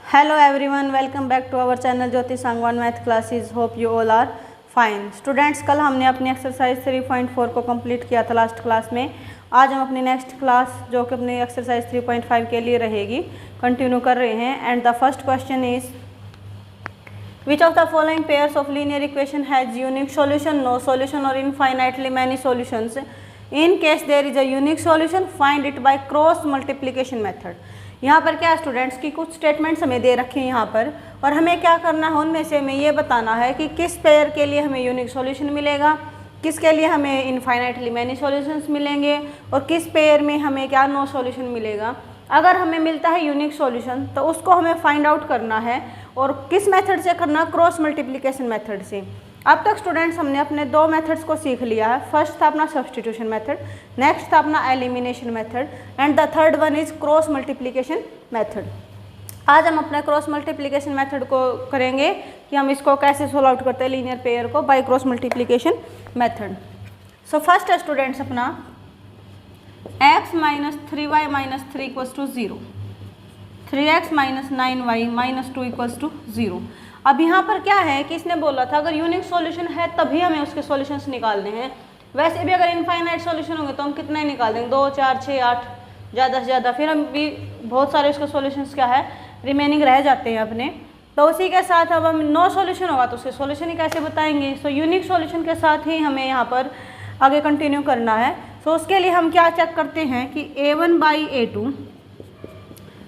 Hello everyone, welcome back to our channel Jyoti Sangwan math classes. Hope you all are fine. Students, कल हमने अपनी exercise 3.4 को complete किया था लास्ट क्लास में. आज हम अपनी नेक्स्ट क्लास जो कि अपनी एक्सरसाइज 3.5 के लिए रहेगी कंटिन्यू कर रहे हैं. And the first question is which of the following pairs of linear equation has unique solution, no solution और infinitely many solutions. In case there is a unique solution find it by cross multiplication method. यहाँ पर क्या students की कुछ statements हमें दे रखे हैं यहाँ पर, और हमें क्या करना है उनमें से हमें ये बताना है कि किस पेयर के लिए हमें यूनिक सॉल्यूशन मिलेगा, किसके लिए हमें इनफाइनाइटली मैनी सॉल्यूशंस मिलेंगे और किस पेयर में हमें क्या नो सॉल्यूशन मिलेगा. अगर हमें मिलता है यूनिक सॉल्यूशन तो उसको हमें फाइंड आउट करना है, और किस मेथड से करना, क्रॉस मल्टीप्लिकेशन मेथड से. अब तक स्टूडेंट्स हमने अपने दो मेथड्स को सीख लिया है. फर्स्ट था अपना सब्सटीट्यूशन मेथड, नेक्स्ट था अपना elimination method, and the third one is cross multiplication method. आज हम अपना क्रॉस मल्टीप्लिकेशन मेथड को करेंगे कि हम इसको कैसे सोल्व आउट करते हैं लीनियर पेयर को by cross multiplication method. So first है स्टूडेंट्स अपना x minus 3y minus 3 equals to 0, 3x minus 9y minus 2 equals to 0. अब यहाँ पर क्या है कि इसने बोला था अगर यूनिक सॉल्यूशन है तभी हमें उसके सॉल्यूशंस निकालने हैं. वैसे भी अगर इनफाइनाइट सॉल्यूशन होंगे तो हम कितने निकाल देंगे, 2 4 6 8 ज़्यादा से ज़्यादा. फिर हम भी बहुत सारे उसके सॉल्यूशंस क्या है रिमेनिंग रह जाते हैं अपने. तो उसी के साथ अब हम नो सॉल्यूशन होगा तो उसके सॉल्यूशन ही कैसे बताएंगे. सो यूनिक सॉल्यूशन के साथ ही हमें यहाँ पर आगे कंटिन्यू करना है. सो उसके लिए हम क्या चेक करते हैं कि a1/a2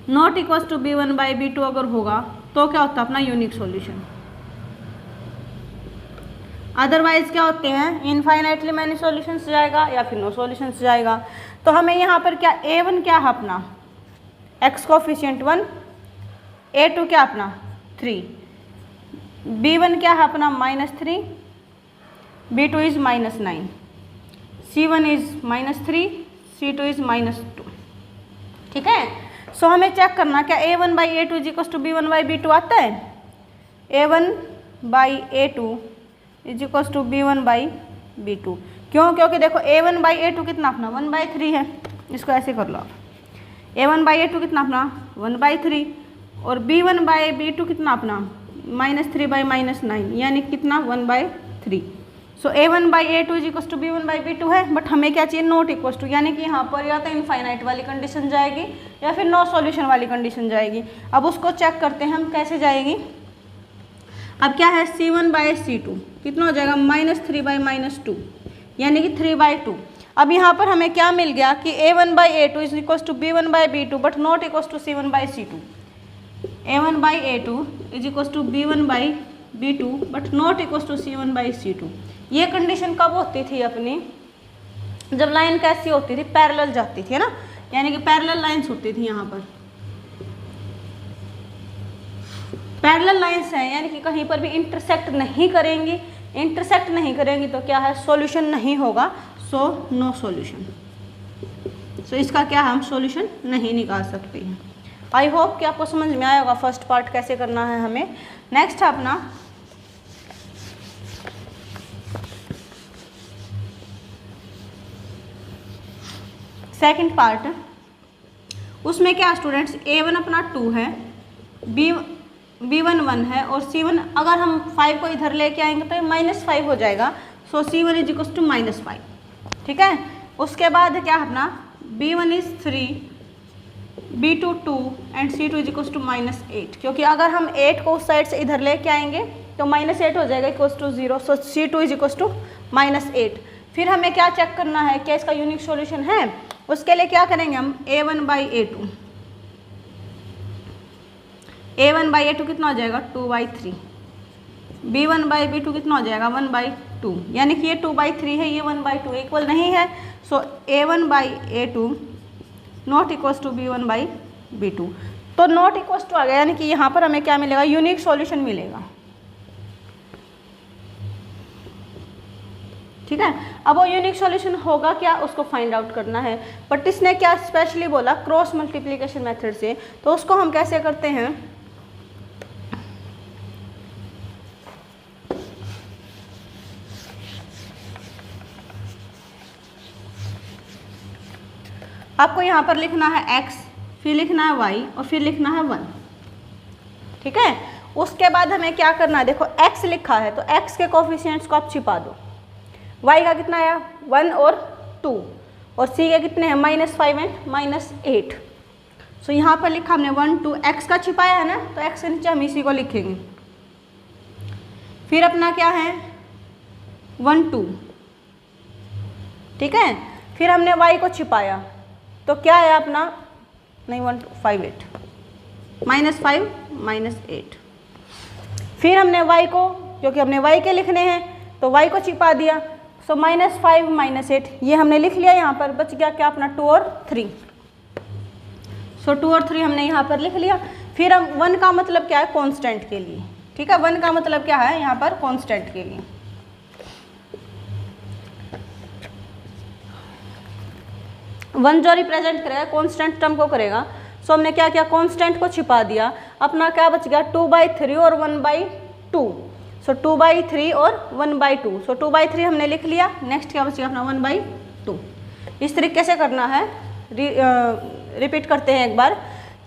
not equals to b1/b2 अगर होगा तो क्या होता है अपना यूनिक सॉल्यूशन. अदरवाइज क्या होते हैं इनफाइनाइटली मैनी सॉल्यूशंस जाएगा या फिर नो सॉल्यूशंस जाएगा. तो हमें यहाँ पर क्या a1 क्या है अपना x कोफिशिएंट 1, a2 क्या अपना 3, b1 क्या है अपना -3, b2 is -9, c1 is -3, c2 is -2. ठीक है. सो हमें चेक करना क्या a1/a2 is equals to b1/b2 आता है. a1/a2 is equals to b1/b2. क्यों? क्योंकि देखो a1/a2 कितना अपना 1/3 है. इसको ऐसे कर लो आप. a1/a2 कितना अपना 1/3 और b1/b2 कितना अपना -3/-9 यानी कितना 1/3. सो a1/a2 is equals to b1/b2 है. बट हमें क्या चाहिए नॉट इक्वल्स टू, यानी कि यहाँ पर या तो इनफाइनाइट वाली कंडीशन जाएगी या फिर नो सॉल्यूशन वाली कंडीशन जाएगी. अब उसको चेक करते हैं हम कैसे जाएगी. अब क्या है c1/c2 कितना हो जाएगा -3/-2 यानी कि 3/2. अब यहाँ पर हमें क्या मिल गया कि a1/a2 is equals to b1/b2 but not equals to c1/c2. a1/a2 is equals to b1/b2 but not equals to c1/c2. ये कंडीशन कब होती थी अपनी, जब लाइन कैसी होती थी पैरेलल जाती थी, है ना, यानी कि पैरेलल लाइंस होती थी. यहाँ पर पैरेलल लाइंस हैं यानी कि कहीं पर भी इंटरसेक्ट नहीं करेंगी. इंटरसेक्ट नहीं करेंगी तो क्या है सॉल्यूशन नहीं होगा. So no solution. सो इसका क्या हम सॉल्यूशन नहीं निकाल सकते हैं. आई होप कि आपको समझ में आया होगा फर्स्ट पार्ट कैसे करना है हमें. नेक्स्ट है अपना सेकंड पार्ट. उसमें क्या स्टूडेंट्स a1 अपना 2 है, b1 1 है और c1 अगर हम 5 को इधर लेके आएंगे तो -5 हो जाएगा. So c1 is equals to -5. ठीक है. उसके बाद क्या अपना b1 is 3, b2 2 and c2 is equals to -8. क्योंकि अगर हम 8 को उस साइड से इधर लेके आएंगे तो -8 हो जाएगा equals to 0. So c2 is equals to -8. फिर हमें क्या चेक करना है क्या इसका यूनिक सॉल्यूशन है. उसके लिए क्या करेंगे हम a1/a2 कितना हो जाएगा 2/3, b1/b2 कितना हो जाएगा 1/2 यानी कि ये 2/3 है, ये 1/2 इक्वल नहीं है. So a1/a2 not equals to b1/b2. तो नॉट इक्वल्स टू आ गया यानी कि यहाँ पर हमें क्या मिलेगा यूनिक सॉल्यूशन मिलेगा. ठीक है. अब वो यूनिक सॉल्यूशन होगा क्या उसको फाइंड आउट करना है. बट इसने क्या स्पेशली बोला क्रॉस मल्टीप्लिकेशन मेथड से. तो उसको हम कैसे करते हैं, आपको यहाँ पर लिखना है x, फिर लिखना है y और फिर लिखना है 1. ठीक है। उसके बाद हमें क्या करना है, देखो x लिखा है तो x के कोफिशिएंट्स को आप छिपा दो। y का कितना आया 1 और 2 और c के कितने हैं -5 एंड -8। सो यहाँ पर लिखा हमने 1 2, x का छिपाया है ना तो x के नीचे हम इसी को लिखेंगे। फिर अपना क्या है 1 2, ठीक है। फिर हमने y को छिपाया तो क्या है अपना नहीं 1 2 5 8 -5 -8। फिर हमने y को, क्योंकि हमने y के लिखने हैं तो y को छिपा दिया। सो -5 -8 ये हमने लिख लिया। यहाँ पर बच गया क्या अपना 2 और 3। सो 2 और 3 हमने यहाँ पर लिख लिया। फिर हम 1 का मतलब क्या है कांस्टेंट के लिए, ठीक है। 1 का मतलब क्या है यहाँ पर कांस्टेंट के लिए। 1 जो रिप्रेजेंट करेगा कांस्टेंट टर्म को करेगा। सो हमने क्या किया कांस्टेंट को छिपा दिया। अपना क्या बच गया 2/3 और 1/2। सो 2/3 और 1/2। सो 2/3 हमने लिख लिया। नेक्स्ट क्या बच गया अपना 1/2। इस तरीके से करना है। रिपीट करते हैं एक बार।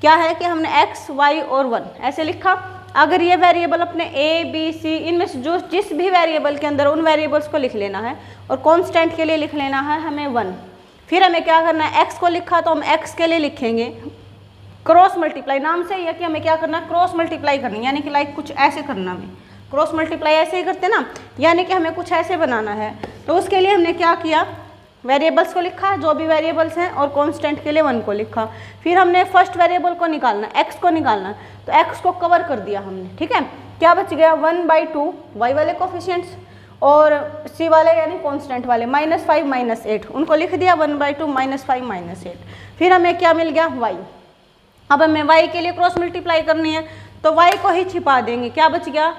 क्या है कि हमने x y और 1 ऐसे लिखा। अगर ये वेरिएबल अपने a b c इनमें से जो जिस भी वेरिएबल के अंदर उन वेरिएबल्स को लिख लेना है और कांस्टेंट के लिए लिख लेना है हमें 1। फिर हमें क्या करना है x को लिखा तो हम x के लिए लिखेंगे क्रॉस मल्टीप्लाई। नाम से ही है कि हमें क्या करना है क्रॉस मल्टीप्लाई करनी, यानी कि लाइक कुछ ऐसे करना। हमें क्रॉस मल्टीप्लाई ऐसे ही करते ना, यानी कि हमें कुछ ऐसे बनाना है। तो उसके लिए हमने क्या किया वेरिएबल्स को लिखा जो भी वेरिएबल्स हैं और कांस्टेंट के लिए 1 को लिखा। फिर हमने फर्स्ट वेरिएबल को निकालना x को निकालना तो x को कवर कर दिया हमने, ठीक है। क्या बच गया 1/2 y वाले कोफिशिएंट्स और c वाले यानी कांस्टेंट वाले -5 -8 उनको लिख दिया 1/2 -5 -8। फिर हमें क्या मिल गया y। अब हमें y के लिए क्रॉस मल्टीप्लाई करनी है तो y को ही छिपा देंगे। क्या बच गया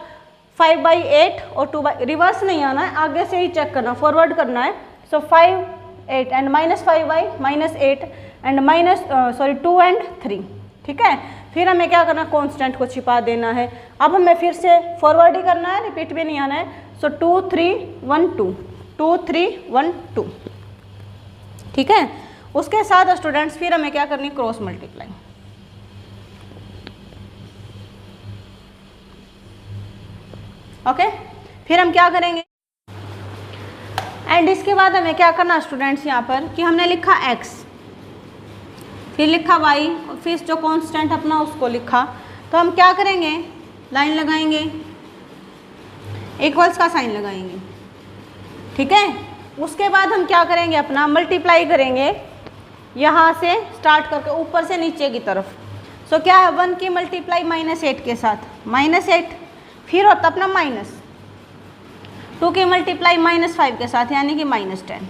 5/8 और 2 रिवर्स नहीं आना है, आगे से ही चेक करना, फॉरवर्ड करना है। सो 5 8 एंड -5/8 एंड 2 एंड 3, ठीक है। फिर हमें क्या करना कांस्टेंट को छिपा देना है। अब हमें फिर से फॉरवर्ड ही करना है, रिपीट भी नहीं आना है। सो 2 3 1 2 2 3 1 2, ठीक है। उसके साथ स्टूडेंट्स फिर हमें क्या करनी क्रॉस मल्टीप्लाई। ओके फिर हम क्या करेंगे एंड इसके बाद हमें क्या करना स्टूडेंट्स यहाँ पर कि हमने लिखा x फिर लिखा y और फिर जो कांस्टेंट अपना उसको लिखा। तो हम क्या करेंगे लाइन लगाएंगे, इक्वल्स का साइन लगाएंगे, ठीक है। उसके बाद हम क्या करेंगे अपना मल्टीप्लाई करेंगे यहाँ से स्टार्ट करके ऊपर से नीचे की तरफ। सो क्या है 1 की मल्टीप्लाई -8 के साथ -8, फिर होता अपना -2 की मल्टीप्लाई -5 के साथ यानी कि -10,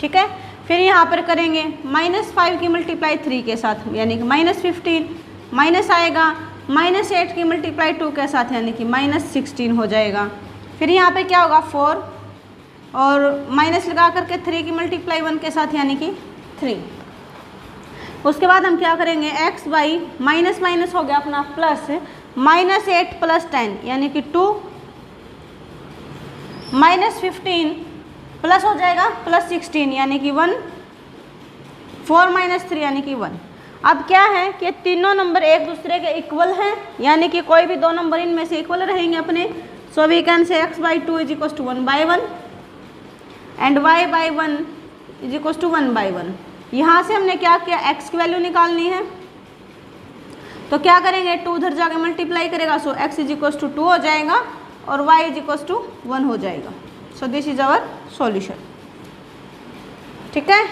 ठीक है। फिर यहाँ पर करेंगे -5 की मल्टीप्लाई 3 के साथ यानी कि -15, माइनस आएगा -8 की मल्टीप्लाई 2 के साथ यानी कि -16 हो जाएगा। फिर यहाँ पे क्या होगा 4 और माइनस लगा करके 3 की मल्टीप्लाई 1 के साथ यानी कि 3। उसके बाद हम क्या करेंगे x बाई माइनस माइनस हो गया अपना प्लस -8 + 10 यानी कि 2 -15 प्लस हो जाएगा +16 यानी कि 1 4 - 3 यानी कि 1। अब क्या है कि तीनों नंबर एक दूसरे के इक्वल हैं यानी कि कोई भी दो नंबर इनमें से इक्वल रहेंगे अपने। सो वी कैन से x/2 = 1/1 एंड y/1 = 1/1। यहाँ से हमने क्या किया x की वैल्यू निकालनी है तो क्या करेंगे 2 उधर जाके मल्टीप्लाई करेगा। सो x = 2 हो जाएगा और y = 1 हो जाएगा। So this is our solution, ठीक है।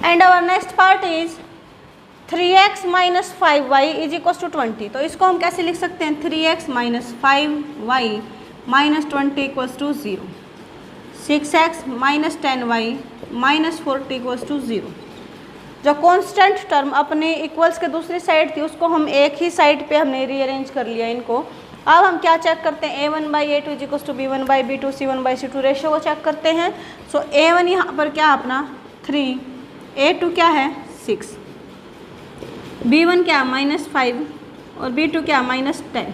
And our next part is 3x - 5y = 20। तो इसको हम कैसे लिख सकते हैं 3x - 5y - 20 = 0, 6x - 10y - 40 = 0। जो कांस्टेंट टर्म अपने इक्वल्स के दूसरी साइड थी उसको हम एक ही साइड पे हमने रीअरेंज कर लिया इनको। अब हम क्या चेक करते हैं a1/a2 = b1/b2 c1/c2 रेशियो को चेक करते हैं। सो a1 यहाँ पर क्या अपना 3, a2 क्या है 6, b1 क्या -5 और b2 क्या -10,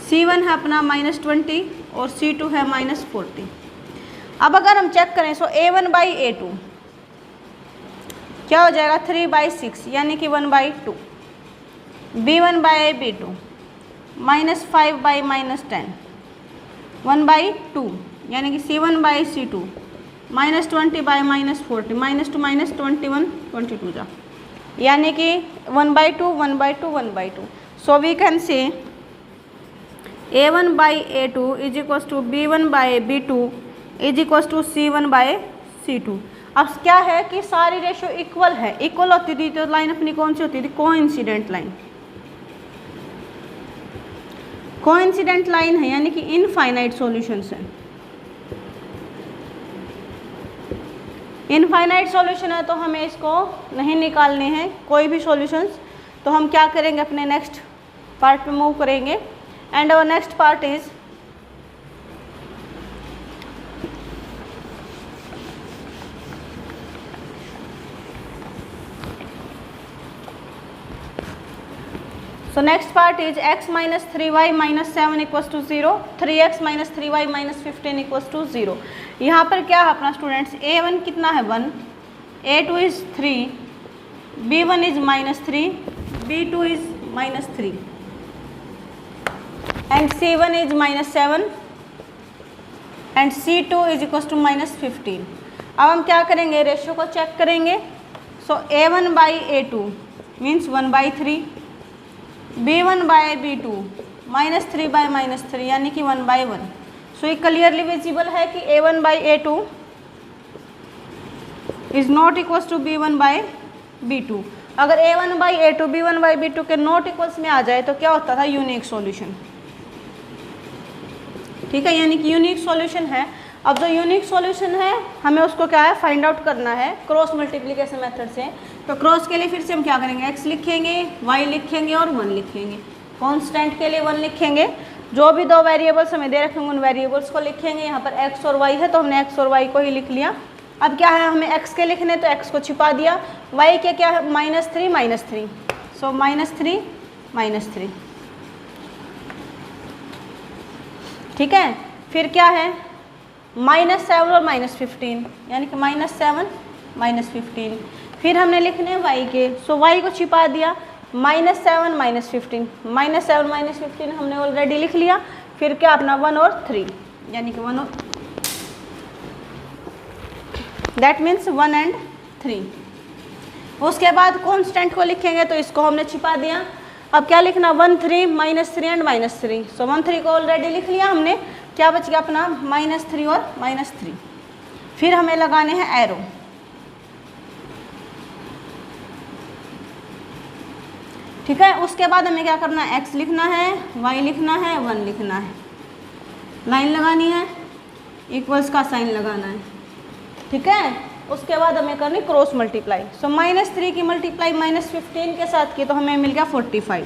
c1 है अपना -20 और c2 है -40। अब अगर हम चेक करें सो a1/a2 क्या हो जाएगा 3/6 यानी कि 1/2, B1/B2 -5/-10 1/2 यानी कि C1/C2 -20/-40 -2 -21 22 जा यानी कि 1/2 1/2 1/2। सो we can say A1/A2 is equal to B1/B2 is equal to C1/C2। अब क्या है कि सारी रेशियो इक्वल है, इक्वल होती थी तो लाइन अपनी कौन सी होती थी, कोइंसिडेंट लाइन। कोइंसिडेंट लाइन है यानी कि इनफाइनाइट सॉल्यूशंस है। इनफाइनाइट सॉल्यूशन है तो हमें इसको नहीं निकालने हैं कोई भी सॉल्यूशंस, तो हम क्या करेंगे अपने नेक्स्ट पार्ट पे मूव करेंगे। And our next part is so next part is x minus 3y minus 7 equals to 0, 3x minus 3y minus 15 equals to 0। यहाँ पर क्या है अपना स्टूडेंट्स, a1 कितना है 1, a2 is 3, b1 is -3, b2 is -3 and c1 is -7 and c2 is equals to -15। अब हम क्या करेंगे, रेशियो को चेक करेंगे। सो a1/a2 मीन्स 1/3, b1/b2 -3/-3 यानी कि 1/1। सो ये क्लियरली विजिबल है कि a1/a2 is not equals to b1/b2। अगर a1/a2 b1/b2 के नॉट इक्वल्स में आ जाए तो क्या होता था, यूनिक सॉल्यूशन। ठीक है, यानी कि यूनिक सॉल्यूशन है। अब जो यूनिक सॉल्यूशन है हमें उसको क्या है, फाइंड आउट करना है क्रॉस मल्टीप्लिकेशन मेथड से। तो क्रॉस के लिए फिर से हम क्या करेंगे, x लिखेंगे, y लिखेंगे और 1 लिखेंगे। कांस्टेंट के लिए 1 लिखेंगे, जो भी दो वेरिएबल्स हमें दे रखेंगे उन वेरिएबल्स को लिखेंगे। यहाँ पर x और y है तो हमने x और y को ही लिख लिया। अब क्या है, हमें x के लिखने तो x को छिपा दिया, y के क्या है -3 सो -3 ठीक है। फिर क्या है -7 और -15 यानी कि -7 -15। फिर हमने लिखने हैं y के, सो y को छिपा दिया, -7 -15 -7 -15 हमने ऑलरेडी लिख लिया। फिर क्या अपना 1 और 3 यानी कि 1 और दैट मीन्स 1 and 3। उसके बाद कांस्टेंट को लिखेंगे तो इसको हमने छिपा दिया। अब क्या लिखना, 1 3 -3 एंड -3। सो 1 3 को ऑलरेडी लिख लिया हमने, क्या बच गया अपना -3 और -3। फिर हमें लगाने हैं एरो। ठीक है, उसके बाद हमें क्या करना है, x लिखना है, y लिखना है, 1 लिखना है, लाइन लगानी है, इक्वल्स का साइन लगाना है। ठीक है, उसके बाद हमें करनी क्रॉस मल्टीप्लाई। सो -3 की मल्टीप्लाई -15 के साथ की तो हमें मिल गया 45।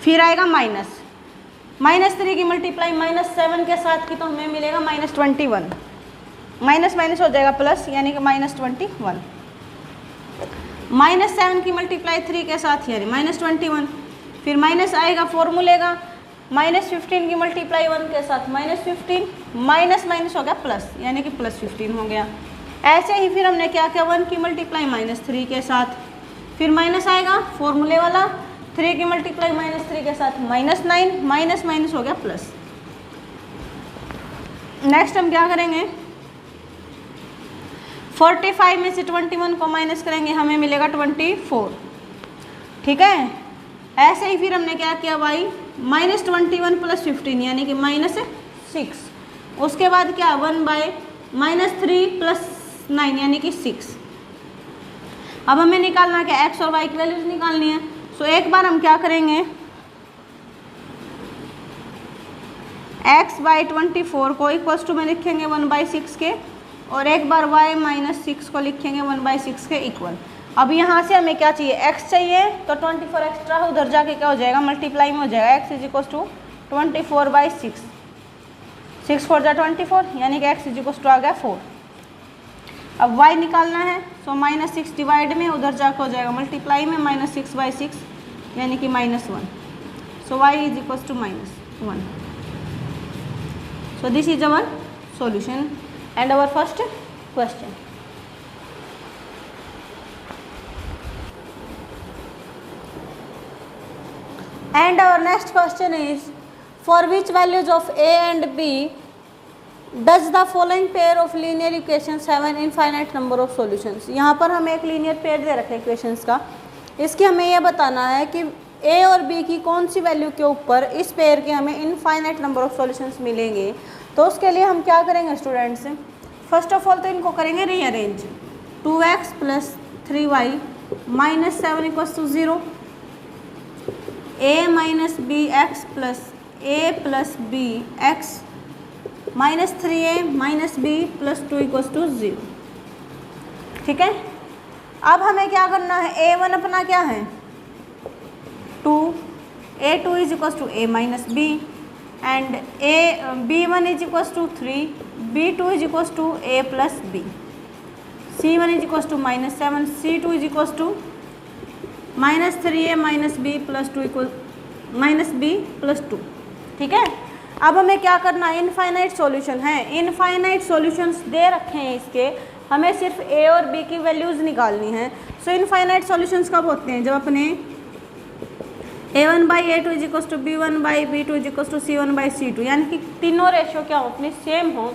फिर आएगा -3 की मल्टीप्लाई -7 के साथ की तो हमें मिलेगा -21, माइनस हो जाएगा प्लस यानी कि -21। -7 की मल्टीप्लाई 3 के साथ यानी -21। फिर माइनस आएगा फॉर्मूले का, -15 की मल्टीप्लाई 1 के साथ -15, माइनस हो गया प्लस यानी कि +15 हो गया। ऐसे ही फिर हमने क्या किया, 1 की मल्टीप्लाई -3 के साथ, फिर माइनस आएगा फॉर्मूले वाला, 3 की मल्टीप्लाई -3 के साथ -9, माइनस हो गया प्लस। नेक्स्ट हम क्या करेंगे, 45 में से 21 को माइनस करेंगे, हमें मिलेगा 24। ठीक है, ऐसे ही फिर हमने क्या किया, y -21 + 15 यानी कि -6। उसके बाद क्या 1/-3 + 9 यानी कि 6। अब हमें निकालना क्या, x और y की वैल्यूज निकालनी है। सो एक बार हम क्या करेंगे, x/24 को इक्वल्स टू में लिखेंगे 1/6 के, और एक बार y -6 को लिखेंगे 1/6 के इक्वल। अब यहाँ से हमें क्या चाहिए, x चाहिए, तो 24 एक्स्ट्रा उधर जाके क्या हो जाएगा, मल्टीप्लाई में हो जाएगा, x = 24/6, 6 4 जा 24 यानी कि x = आ गया 4। अब y निकालना है, सो -6 डिवाइड में उधर जाकर हो जाएगा मल्टीप्लाई में, -6/6 यानी कि -1। So y = -1। So this is our solution and our first question। And our next question is for which values of a and b does the following pair of linear equations have an infinite number of solutions. यहाँ पर हमें एक linear pair दे रखे equations का, इसकी हमें यह बताना है कि ए और बी की कौन सी वैल्यू के ऊपर इस पेयर के हमें इनफाइनाइट नंबर ऑफ सॉल्यूशंस मिलेंगे। तो उसके लिए हम क्या करेंगे स्टूडेंट्स, फर्स्ट ऑफ ऑल तो इनको करेंगे rearrange. 2x + 3y - 7 = 0, a - bx + a + bx -3a - b + 2 = 0। ठीक है, अब हमें क्या करना है, a1 अपना क्या है 2, a2 = a - b and b1 = 3, b2 = a + b, c1 = -7, c2 = -3a - b + 2 -b + 2। ठीक है, अब हमें क्या करना है, इनफाइनाइट सॉल्यूशन है, इनफाइनाइट सॉल्यूशंस दे रखे हैं इसके, हमें सिर्फ ए और बी की वैल्यूज़ निकालनी है। सो इनफाइनाइट सॉल्यूशंस कब होते हैं, जब अपने a1/a2 = b1/b2 = c1/c2, यानी कि तीनों रेशो क्या हो, अपनी सेम हो।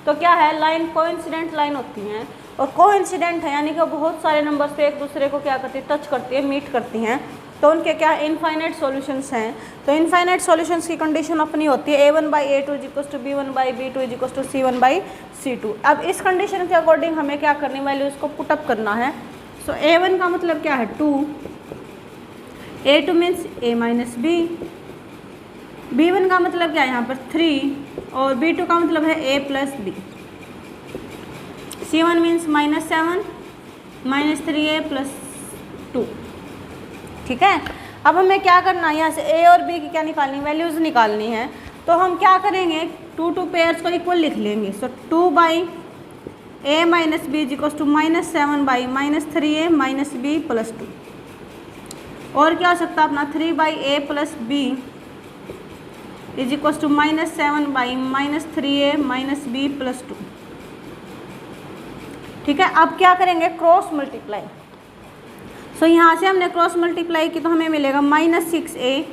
तो क्या है, लाइन कोइंसिडेंट लाइन होती हैं, और कोइंसिडेंट है यानी कि बहुत सारे नंबर्स पे एक दूसरे को क्या करती है, टच करती है, मीट करती हैं, तो उनके क्या इनफाइनाइट सॉल्यूशंस हैं। तो इनफाइनाइट सॉल्यूशंस की कंडीशन अपनी होती है a1/a2 = b1/b2 = c1/c2। अब इस कंडीशन के अकॉर्डिंग हमें क्या करनी, वैल्यूज़ को पुटअप करना है। सो a1 का मतलब क्या है 2, a2 means a - b, b1 का मतलब क्या है यहाँ पर 3, और b2 का मतलब है a + b, c1 means -7 -3a + 2। ठीक है, अब हमें क्या करना है, यहाँ से a और b की क्या निकालनी, वैल्यूज़ निकालनी है। तो हम क्या करेंगे, 2 पेयर्स को इक्वल लिख लेंगे। सो 2/a - b = -7/- 3a - b + 2, और क्या हो सकता है अपना 3/a + b = -7/- 3a - b + 2। ठीक है, अब क्या करेंगे, क्रॉस मल्टीप्लाई। सो यहाँ से हमने क्रॉस मल्टीप्लाई की तो हमें मिलेगा -6a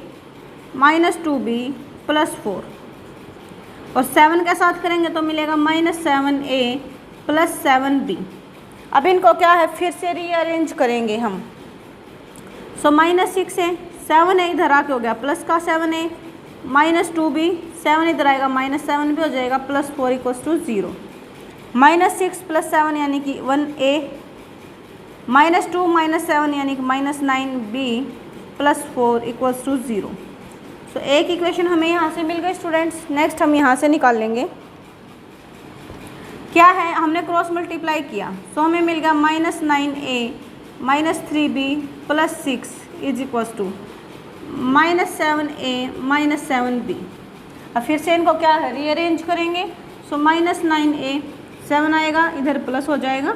- 2b + 4, और 7 के साथ करेंगे तो मिलेगा -7a + 7b। अब इनको क्या है, फिर से रीअरेंज करेंगे हम। सो -6a, 7a इधर आके हो गया प्लस का 7a, -2b, 7 इधर आएगा -7 भी हो जाएगा, +4 = 0। -6 + 7 यानी कि 1a, -2 - 7 यानी कि -9b + 4 = 0। सो एक इक्वेशन हमें यहाँ से मिल गई स्टूडेंट्स। नेक्स्ट हम यहाँ से निकाल लेंगे, क्या है, हमने क्रॉस मल्टीप्लाई किया, सो हमें मिल गया -9a - 3b + 6 = -7a - 7b। अब फिर से इनको क्या है, रीअरेंज करेंगे। सो -9a, 7 आएगा इधर प्लस हो जाएगा,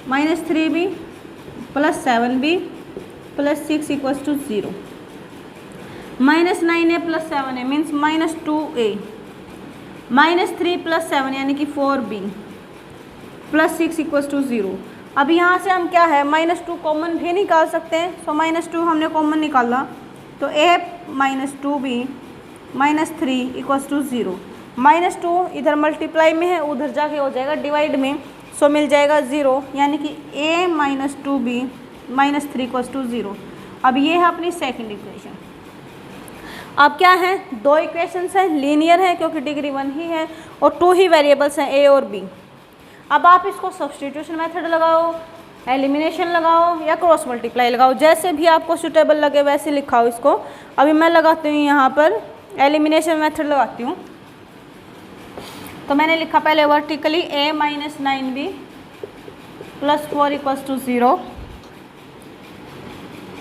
-3b + 7b + 6 = 0। -9a + 7a means -2a, -3 + 7 यानी कि 4b + 6 = 0। अब यहाँ से हम क्या है, -2 कॉमन भी निकाल सकते हैं। सो -2 हमने कॉमन निकाला तो a - 2b - 3 = 0। -2 इधर मल्टीप्लाई में है, उधर जाके हो जाएगा डिवाइड में, सो मिल जाएगा 0, यानी कि a - 2b - 3 = 0। अब ये है अपनी सेकंड इक्वेशन। अब क्या है, 2 इक्वेशंस हैं, लीनियर है क्योंकि डिग्री 1 ही है, और 2 ही वेरिएबल्स हैं a और b। अब आप इसको सब्स्टिट्यूशन मेथड लगाओ, एलिमिनेशन लगाओ, या क्रॉस मल्टीप्लाई लगाओ, जैसे भी आपको सूटेबल लगे वैसे लिखाओ इसको। अभी मैं लगाती हूँ यहाँ पर एलिमिनेशन मेथड लगाती हूँ। तो मैंने लिखा पहले vertically a - 9b + 4 = 0,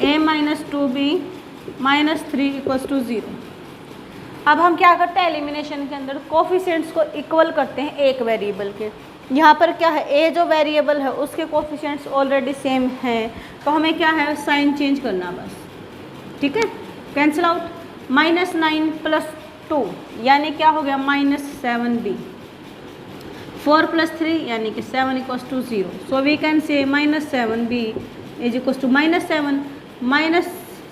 a - 2b - 3 = 0। अब हम क्या करते हैं, एलिमिनेशन के अंदर कोफिशिएंट्स को इक्वल करते हैं एक वेरिएबल के। यहाँ पर क्या है, a जो वेरिएबल है उसके कोफिशिएंट्स ऑलरेडी सेम हैं, तो हमें क्या है, साइन चेंज करना बस। ठीक है, कैंसिल आउट, -9 + 2 यानी क्या हो गया, -7b, 4 + 3 यानी कि 7 = 0। सो वी कैन से -7b = -7, माइनस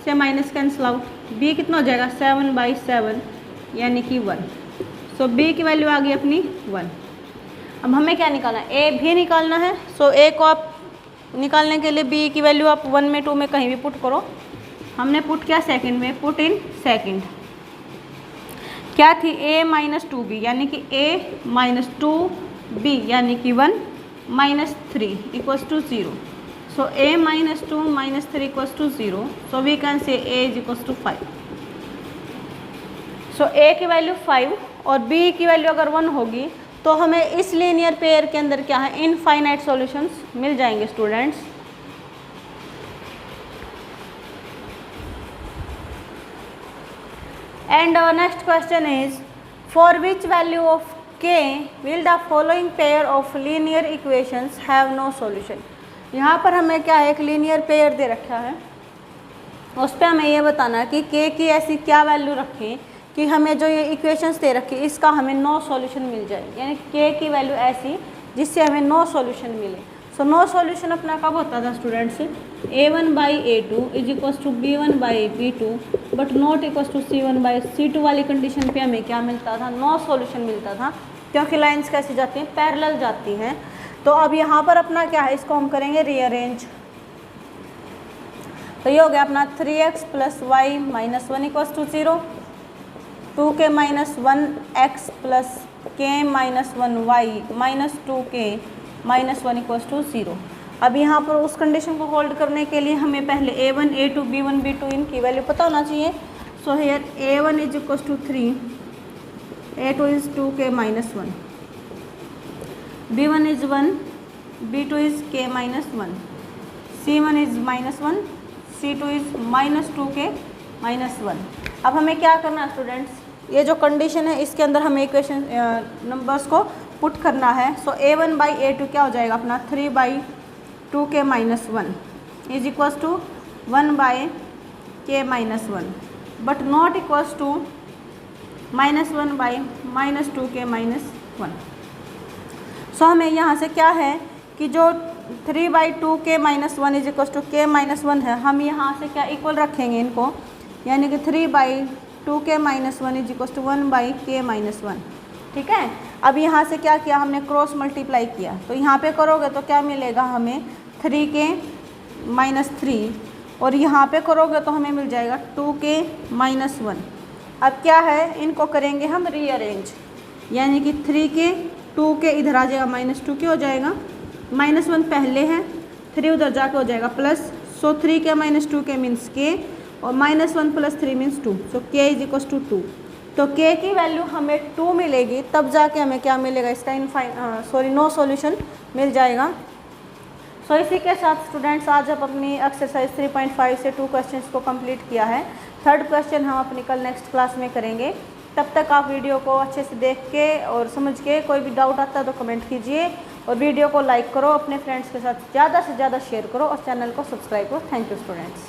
से माइनस कैंसिल आउट, b कितना हो जाएगा 7/7 यानी कि 1। सो b की वैल्यू आ गई अपनी 1। अब हमें क्या निकालना है, a भी निकालना है। सो a को आप निकालने के लिए b की वैल्यू आप 1 में 2 में कहीं भी पुट करो। हमने पुट किया सेकंड में, पुट इन सेकंड क्या थी a माइनस 2b यानी कि a माइनस 2b यानी कि 1 minus 3 equals to 0। So a minus 2 minus 3 equals to 0। So we can say a is equals to 5। So a की वैल्यू 5 और b की वैल्यू अगर 1 होगी तो हमें इस लीनियर पेयर के अंदर क्या है, इनफाइनाइट सॉल्यूशंस मिल जाएंगे students. And our next question is, for which value of k will the following pair of linear equations have no solution। यहाँ पर हमें क्या है, एक लीनियर पेयर दे रखा है, उस पर हमें ये बताना है कि k की ऐसी क्या वैल्यू रखें कि हमें जो ये इक्वेशंस दे रखी इसका हमें नो सॉल्यूशन मिल जाए, यानी k की वैल्यू ऐसी जिससे हमें नो सॉल्यूशन मिले। सो नो सॉल्यूशन अपना कब होता था students, a1/a2 is equals to b1/b2 but not equals to c1/c2 वाली कंडीशन पे हमें क्या मिलता था, नो सॉल्यूशन मिलता था, क्योंकि लाइंस कैसी जाती हैं, पैरेलल जाती हैं। तो अब यहाँ पर अपना क्या है, इसको हम करेंगे रीअरेंज। तो ये हो गया अपना 3x + y - 1 equals to 0, 2k - 1x + k - 1y - 2k - 1 equals to 0। अब यहाँ पर उस कंडीशन को होल्ड करने के लिए हमें पहले a1 a2 b1 b2 इनकी वैल्यू पता होना चाहिए। So here a1 is equals to 3, a2 is 2k - 1, b1 is 1, b2 is k - 1, c1 is -1, c2 is -2k - 1। अब हमें क्या करना है स्टूडेंट्स, ये जो कंडीशन है इसके अंदर हमें इक्वेशन नंबर्स को पुट करना है। सो a1/a2 क्या हो जाएगा अपना 3/2k - 1 is equals to 1/k - 1 but not equals to -1/- 2k - 1। So हमें यहाँ से क्या है कि जो 3/2k - 1 is equals to k - 1 है, हम यहाँ से क्या इक्वल रखेंगे इनको, यानी कि 3/2k - 1 is equals to 1/k - 1। ठीक है। अब यहाँ से क्या किया हमने, क्रॉस मल्टीप्लाई किया, तो यहाँ पे करोगे तो क्या मिलेगा हमें 3k - 3 और यहाँ पे करोगे तो हमें मिल जाएगा 2k - 1। अब क्या है, इनको करेंगे हम रीअरेंज, यानी कि 3k 2k इधर आ जाएगा -2k हो जाएगा, -1 पहले है, 3 उधर जाके हो जाएगा प्लस। सो 3k - 2k मीन्स k और -1 + 3 means 2। So k is equals to 2। तो k की वैल्यू हमें 2 मिलेगी, तब जाके हमें क्या मिलेगा, इसका नो सॉल्यूशन मिल जाएगा। सो इसी के साथ स्टूडेंट्स आज आप अपनी एक्सरसाइज 3.5 से 2 क्वेश्चंस को कंप्लीट किया है। थर्ड क्वेश्चन हम अपनी कल नेक्स्ट क्लास में करेंगे। तब तक आप वीडियो को अच्छे से देख के और समझ के, कोई भी डाउट आता है तो कमेंट कीजिए और वीडियो को लाइक करो, अपने फ्रेंड्स के साथ ज़्यादा से ज़्यादा शेयर करो और चैनल को सब्सक्राइब करो। Thank you students.